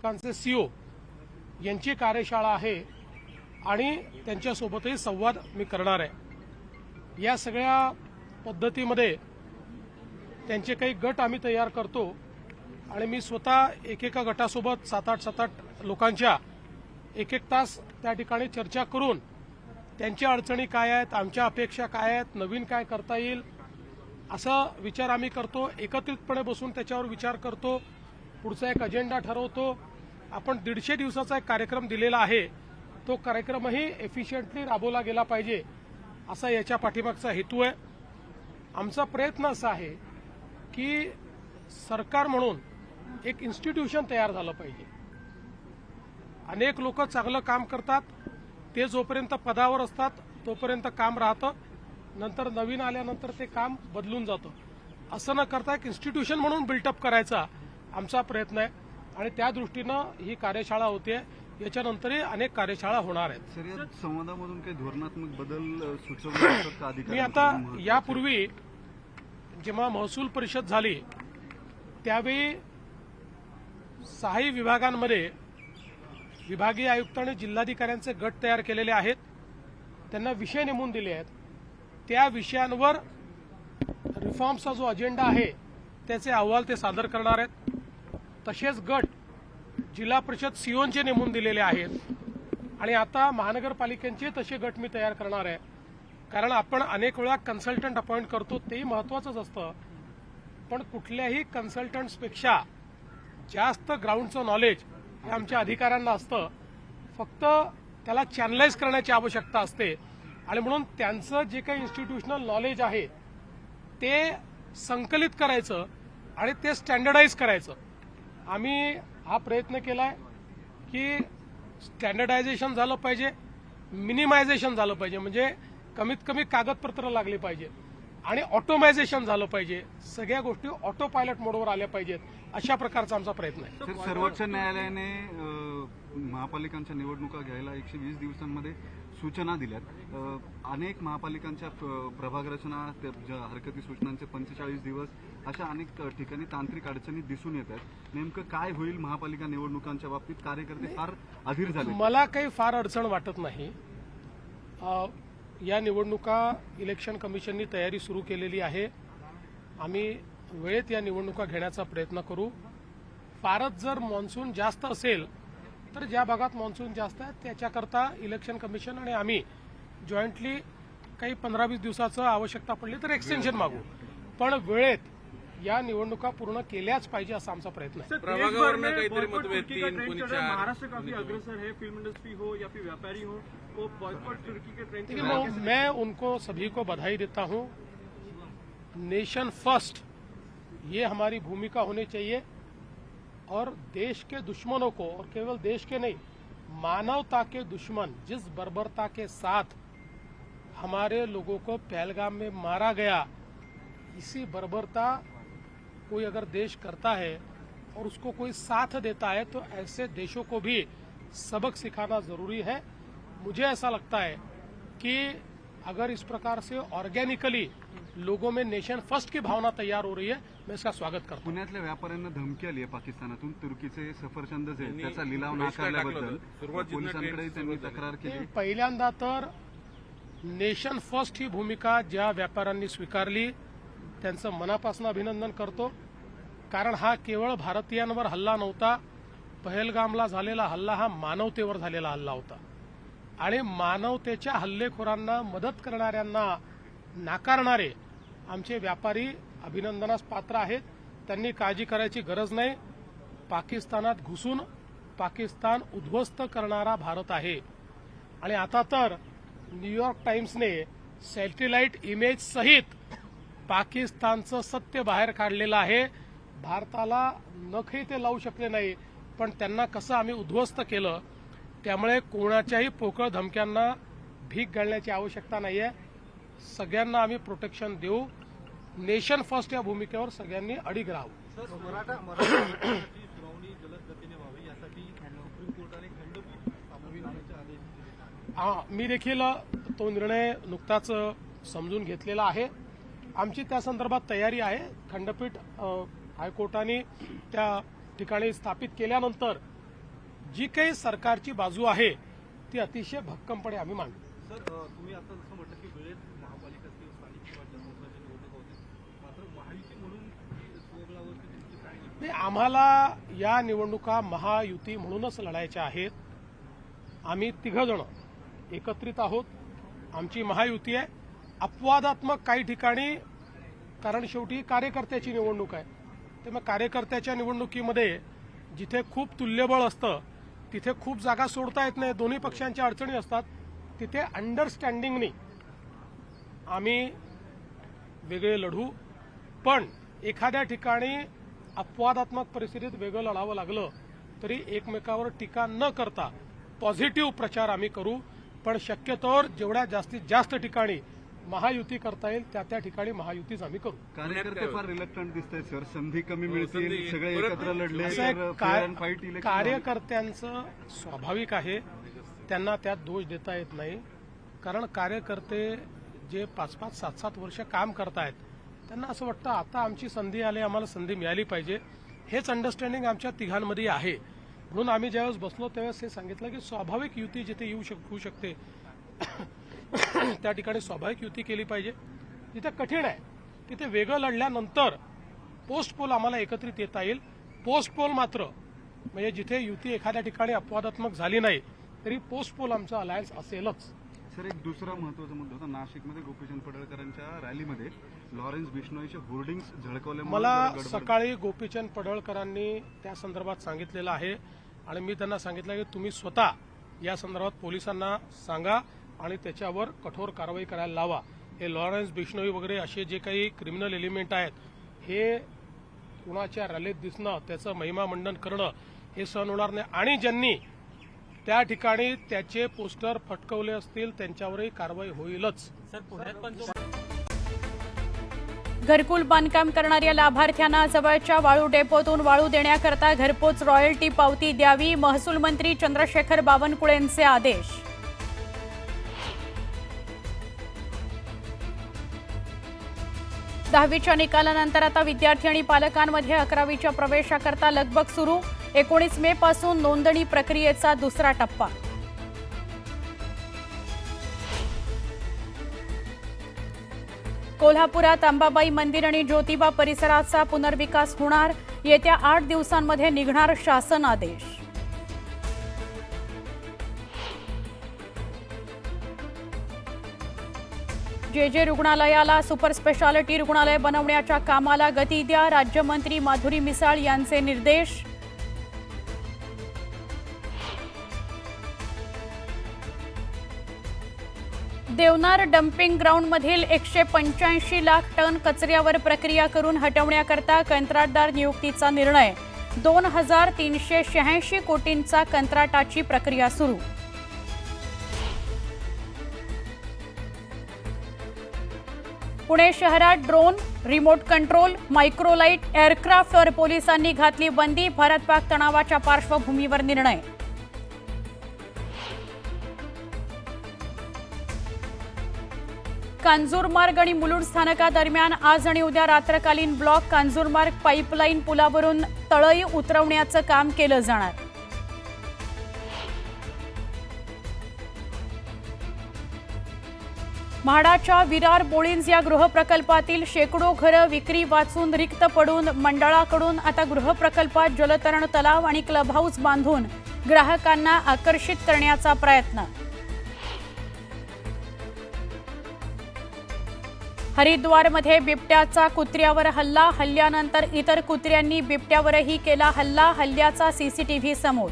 महापालिकांचे CO यांची कार्यशाळा आहे आणि त्यांच्यासोबतही संवाद मी करणार आहे। या सगळ्या पद्धतीमध्ये त्यांचे काही गट आम्ही तयार करतो आणि मी स्वतः एकेका गटासोबत 7-8 लोकांच्या एक तास त्या ठिकाणी चर्चा करून त्यांच्या अडचणी काय आहेत, आमच्या अपेक्षा काय आहेत, नवीन काय करता येईल असा विचार आम्ही करतो। एकत्रितपणे बसून त्याच्यावर विचार करतो, पुढचा एक अजेंडा ठरवतो। आपण 150 दिवसाचा एक कार्यक्रम दिलेला आहे, तो कार्यक्रमही एफिशियंटली राबवला गेला पाहिजे असा याच्या पाठीमागचा हेतू आहे। आमचा प्रयत्न असा आहे की सरकार म्हणून एक इन्स्टिट्यूशन तयार झालं पाहिजे। अनेक लोक चांगलं काम करतात, ते जोपर्यंत पदावर असतात तोपर्यंत काम राहतं, नंतर नवीन आल्यानंतर ते काम बदलून जातं। असं न करता एक इन्स्टिट्यूशन म्हणून बिल्टअप करायचा आमचा प्रयत्न आहे आणि त्या दृष्टीनं ही कार्यशाळा होते। याच्यानंतरही अनेक कार्यशाळा होणार आहेत। सर, या संवादामधून काही धोरणात्मक बदल सुचवले? मी आता यापूर्वी जेव्हा महसूल परिषद झाली त्यावेळी 6 विभागांमध्ये विभागीय आयुक्त आणि जिल्हाधिकाऱ्यांचे गट तयार केलेले आहेत, त्यांना विषय नेमून दिले आहेत। त्या विषयांवर रिफॉर्मचा जो अजेंडा आहे त्याचे अहवाल ते सादर करणार आहेत। तसेच गट जिल्हा परिषद सीओंचे नेमून दिलेले आहेत आणि आता महानगरपालिकांचे तसे गट मी तयार करणार आहे। कारण आपण अनेक वेळा कन्सल्टंट अपॉइंट करतो, तेही महत्वाचंच असतं, पण कुठल्याही कन्सल्टंट्सपेक्षा जास्त ग्राउंडचं नॉलेज हे आमच्या अधिकाऱ्यांना असतं। फक्त त्याला चॅनलाइज करण्याची आवश्यकता असते आणि म्हणून त्यांचं जे काही इन्स्टिट्यूशनल नॉलेज आहे ते संकलित करायचं आणि ते स्टँडर्डाइज करायचं। आम्ही हा प्रयत्न केलाय की स्टँडर्डायझेशन झालं पाहिजे, मिनिमायझेशन झालं पाहिजे, म्हणजे कमीत कमी कागदपत्र लागले पाहिजे आणि ऑटोमायझेशन झालं पाहिजे, सगळ्या गोष्टी ऑटो पायलट मोडवर आल्या पाहिजेत, अशा प्रकारचा आमचा प्रयत्न आहे। सर्वोच्च न्यायालयाने महापालिकांच्या निवडणुका घ्यायला 120 दिवसांमध्ये सूचना दिल्यात। अनेक महापालिकांच्या प्रभाग रचना, हरकती सूचनांचे 45 दिवस, अशा अनेक ठिकाणी तांत्रिक अडचणी दिसून येत आहेत। नेमकं काय होईल महापालिका निवडणुकांच्या बाबतीत? कार्यकर्ते फार अधीर झाले। मला काही फार अडचण वाटत नाही। या निवडणुका इलेक्शन कमिशननी तयारी सुरू केलेली आहे। आम्ही वेळेत या निवडणुका घेण्याचा प्रयत्न करू। फारच जर मान्सून जास्त असेल तर ज्या भागात मान्सून जास्त आहे त्याच्याकरता इलेक्शन कमिशन आणि आम्ही जॉईंटली काही 15-20 दिवसाचं आवश्यकता पडली तर एक्सटेन्शन मागू, पण वेळेत या निवडणुका पूर्ण केल्याच पाहिजे असा आमचा प्रयत्न है। महाराष्ट्र काफी अग्रसर है, फिल्म इंडस्ट्री हो या फिर व्यापारी हो, वो बॉयकॉट तुर्की के ट्रेंड। मैं उनको सभी को बधाई देता हूं। नेशन फर्स्ट ये हमारी भूमिका होनी चाहिए और देश के दुश्मनों को, और केवल देश के नहीं, मानवता के दुश्मन जिस बर्बरता के साथ हमारे लोगों को पहलगाम में मारा गया, इसी बर्बरता कोई अगर देश करता है और उसको कोई साथ देता है तो ऐसे देशों को भी सबक सिखाना जरूरी है। मुझे ऐसा लगता है कि अगर इस प्रकार से ऑर्गेनिकली लोगों में नेशन फर्स्ट की भावना तैयार हो रही है, मैं इसका स्वागत करता हूं। पुण्यातल्या व्यापाऱ्यांना धमकी आली आहे पाकिस्तानातून, तुर्कीचे सफरचंद जे त्याचा लिलाव नाकारल्याबद्दल पोलिसांकडे त्यांनी तक्रार केली। पहिल्यांदा तर नेशन फर्स्ट ही भूमिका ज्या व्यापाऱ्यांनी स्वीकारली त्यांचं मनापासून अभिनंदन करतो, कारण हा केवळ भारतीयांवर हल्ला नव्हता। पहलगामला झालेला हल्ला हा मानवतेवर झालेला हल्ला होता आणि मानवतेच्या हल्लेखोरांना मदत करणाऱ्यांना नाकारणारे आमचे व्यापारी अभिनंदनास पात्र आहेत। त्यांनी काळजी करायची गरज नाही। पाकिस्तानात घुसून पाकिस्तान उद्ध्वस्त करणारा भारत आहे आणि आता तर न्यूयॉर्क टाइम्सने सॅटेलाइट इमेज सहित पाकिस्तानचं सत्य बाहेर काढलेलं आहे। भारताला नखही ते लावू शकले नाही, पण त्यांना कसं आम्ही उद्ध्वस्त केलं। त्यामुळे कोणाच्याही पोकळ धमक्यांना भीक घालण्याची आवश्यकता नाहीये। सगळ्यांना आम्ही प्रोटेक्शन देऊ। नेशन फर्स्ट या भूमिकेवर सगळ्यांनी अडिग राहू। मी देखील तो निर्णय नुकताच समजून घेतलेला आहे। आमची त्या संदर्भात तयारी आहे। खंडपीठ हायकोर्टाने त्या ठिकाणी स्थापित केल्यानंतर जी काही सरकारची बाजू आहे ती अतिशय भक्कमपणे आम्ही मांडू. सर तुम्ही आता जसं म्हटलं की वेळेत महापालिका असतील स्थानिक स्वराज्य संस्थांच्या निवडणुका होतील, मात्र महायुती म्हणून स्वबळावरती तुमची काय नाही, आम्हाला या निवडणुका महायुती म्हणूनच लढायच्या आहेत. आम्ही तिघजण एकत्रित आहोत. आमची महायुती आहे. अपवादात्मक काही ठिकाणी, कारण शेवटी कार्यकर्त्याची निवडणूक आहे, त्यामुळे कार्यकर्त्याच्या निवडणुकीमध्ये जिथे खूप तुल्यबळ असतं तिथे खूप जागा सोडता येत नाही, दोन्ही पक्षांच्या अडचणी असतात. तिथे अंडरस्टँडिंगनी आम्ही वेगळे लढू. पण एखाद्या ठिकाणी अपवादात्मक परिस्थितीत वेगळं लढावं लागलं तरी एकमेकावर टीका न करता पॉझिटिव्ह प्रचार आम्ही करू. पण शक्यतोवर जेवढ्या जास्तीत जास्त ठिकाणी महायुती करता येईल त्या ठिकाणी महायुतीच आम्ही करू. कार्यकर्ते फार रिलक्टंट दिसत आहेत सर. संधी कमी मिळतील, सगळे एकत्र लढले असं आहे, तर fair and fight election कार्यकर्त्यांचं स्वाभाविक आहे, त्यांना त्यात दोष देता येत नाही. कारण कार्यकर्ते जे 5-5, 7-7 वर्ष काम करतायत त्यांना असं वाटतं आता आमची संधी आली, आम्हाला संधी मिळाली पाहिजे. हेच अंडरस्टँडिंग आमच्या तिघांमध्ये आहे. म्हणून आम्ही ज्यावेळेस बसलो त्यावेळेस हे सांगितलं की स्वाभाविक युती जिथे होऊ शकते त्या ठिकाणी स्वाभाविक युती केली पाहिजे. जिथे कठीण आहे तिथे वेगळं लढल्यानंतर पोस्ट पोल आम्हाला एकत्रित येता येईल. पोस्ट पोल मात्र म्हणजे जिथे युती एखाद्या ठिकाणी अपवादात्मक झाली नाही तरी पोस्ट पोल आमचा अलायन्स असेलच. सर, एक दुसरा महत्वाचा मुद्दा होता. नाशिकमध्ये गोपीचंद पडळकरांच्या रॅलीमध्ये लॉरेन्स बिश्नोईचे होर्डिंग्स झळकवल्यामुळे मला जरा गडबड. सकाळी गोपीचंद पडळकरांनी त्या संदर्भात सांगितलेलं आहे आणि मी त्यांना सांगितलं की तुम्ही स्वतः या संदर्भात पोलिसांना सांगा आणि त्याच्यावर कठोर कारवाई करायला लावा. हे लॉरेन्स बिश्नोई वगैरे असे जे काही क्रिमिनल एलिमेंट आहेत हे कुणाच्या रॅलीत दिसणं, त्याचं महिमा मंडन करणं हे सहन होणार नाही. आणि ज्यांनी त्या ठिकाणी त्याचे पोस्टर फटकवले असतील त्यांच्यावरही कारवाई होईलच. घरकुल बांधकाम करणाऱ्या लाभार्थ्यांना जवळच्या वाळू डेपोतून वाळू देण्याकरता घरपोच रॉयल्टी पावती द्यावी. महसूल मंत्री चंद्रशेखर बावनकुळेंचे आदेश. दहावीच्या निकालानंतर आता विद्यार्थी आणि पालकांमध्ये 11वीच्या प्रवेशाकरता लगबग सुरू. 19 मे पासून नोंदणी प्रक्रियेचा दुसरा टप्पा. कोल्हापुरात अंबाबाई मंदिर आणि ज्योतिबा परिसराचा पुनर्विकास होणार. येत्या 8 दिवसांमध्ये निघणार शासन आदेश. जे रुग्णालयाला सुपर स्पेशालिटी रुग्णालय बनवण्याच्या कामाला गती द्या. राज्यमंत्री माधुरी मिसाळ यांचे निर्देश. देवनार डम्पिंग ग्राउंडमधील 185 लाख टन कचऱ्यावर प्रक्रिया करून हटवण्याकरता कंत्राटदार नियुक्तीचा निर्णय. 2386 कोटींचा कंत्राटाची प्रक्रिया सुरू. पुणे शहरात ड्रोन, रिमोट कंट्रोल, मायक्रोलाइट एअरक्राफ्टवर पोलिसांनी घातली बंदी. भारत-पाक तणावाच्या पार्श्वभूमीवर निर्णय. कांजूरमार्ग आणि मुलुंड स्थानकादरम्यान आज आणि उद्या रात्रकालीन ब्लॉक. कांजूरमार्ग पाईपलाईन पुलावरून तळई उतरवण्याचं काम केलं जाणार. म्हाडाच्या विरार बोळिंज या गृहप्रकल्पातील शेकडो घरं विक्री वाचून रिक्त पडून मंडळाकडून आता गृहप्रकल्पात जलतरण तलाव आणि क्लब हाऊस बांधून ग्राहकांना आकर्षित करण्याचा प्रयत्न. हरिद्वारमध्ये बिबट्याचा कुत्र्यावर हल्ला. हल्ल्यानंतर इतर कुत्र्यांनी बिबट्यावरही केला हल्ला. हल्ल्याचा सीसीटीव्ही समोर.